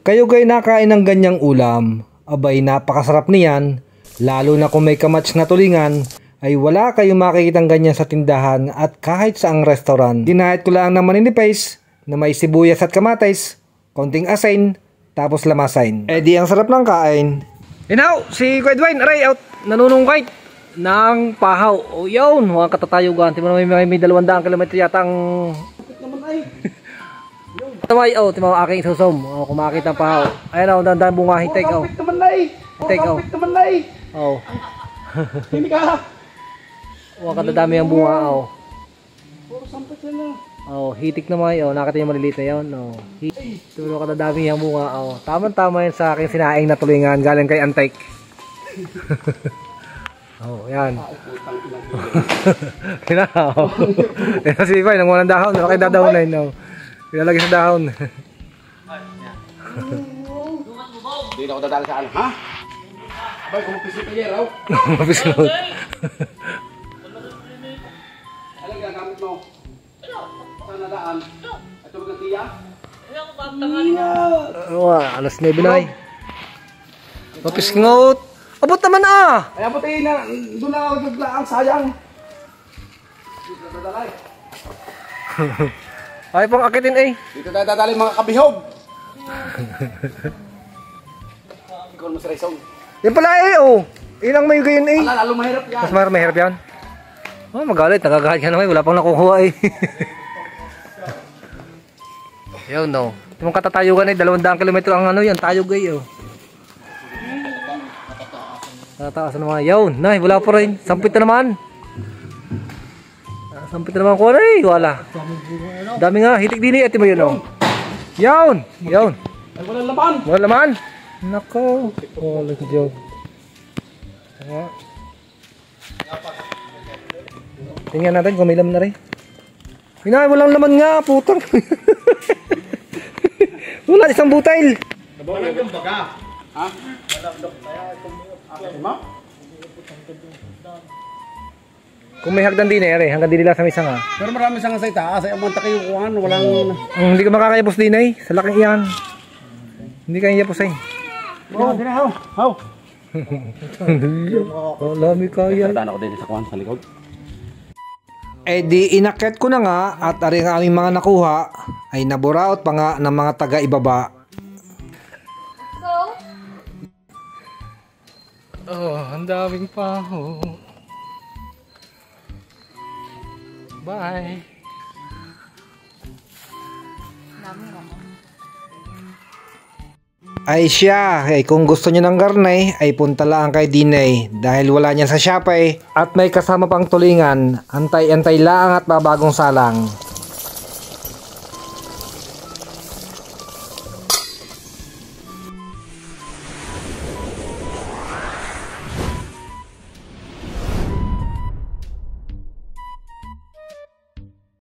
Kayo gay nakain ng ganyang ulam, abay napakasarap niyan, lalo na kung may kamats na tulingan, ay wala kayong makikitang ganyan sa tindahan at kahit saang restaurant. Dinahit ko lang ng maninipis na may sibuyas at kamatis, konting asin, tapos lamasain. Eh di ang sarap ng kain. Inaw, si Kuya Dwayne, aray out, nanunungkait ng pahaw. O yun, huwag katatayugan. Timo na may 200 kilometro yata ang... Tamay, oh, timo aking isusom. Oh, kumakit ng pahaw. Ayan, oh, dandan bunga hitik, oh. Kapit naman na eh. Hitik, oh. Kapit naman na eh. Oh. Hindi ka. Huwag katadami ang bunga, oh. Puro sampit yan na. Oh, hitik naman, oh. Nakita yung maliliit na yun, oh. Puro katadami ang bunga, oh. Tama-tama yun sa aking sinaing na tulingan galing kay Antique. Oh, yan. Yan, oh. Yan si Ipay, nangunan dahon. Ano kayo dadahon na yun, oh. Pinalagay sa dahon. Hindi na ako dadali sa ano, ha? Abay, kumapisi ka niya, raw. Mapis mo. Alam ka, gamit mo. Saan nadaan? At tulog ng tiya? Alas 9 na eh. Mapis ngot. Abot naman ah! Ay, abutin na. Doon na ako naglaang sayang. Dito na dadalay. Ay pang akitin eh. Dito na dadalay mga kabihog. Ikaw naman si Raisong. Yan pala eh oh. Ilang may gayon eh. Ala, lalo mahirap yan. Mas mahirap yan. Oh, magalit. Nagagalit ka naman. Wala pang nakukuha eh. Yun no. Itong katatayugan eh. 200 kilometro ang ano yan. Tayog eh oh. Tataas na naman. Yun. Nay, wala pa rin. Sampit na naman. Sampit na naman ko eh. Wala. Dami nga. Hitik din eh. Ito mo yun oh. Yun. Yun. Ay, walang laman. Wala naman. Nako. Walang joke. Tingnan natin kung may laman na rin. Hinay, walang laman nga. Putang. Wala isang butil. Walang yung baga. Ha? Kung may hagdan din eh. Hanggang din nila sa isang ah. Pero marami siyang sa itaas. Ay, amang takiyukuhan. Walang... Hindi ka makakayapos din eh. Sa laking iyan. Hindi ka yapos eh. Oh, hindi na, haw. Haw. Lami kaya. Tandaan ako din sa kuhan sa likod. Eh di inakyat ko na nga at ari ang aming mga nakuha ay naburaot pa nga ng mga taga-ibaba. Oh, ang daming paho. Bye. Ay siya, kung gusto niyo ng garne ay punta lang kay Dinay dahil wala niyan sa Shopee at may kasama pang tulingan, antay-antay lang at babagong salang.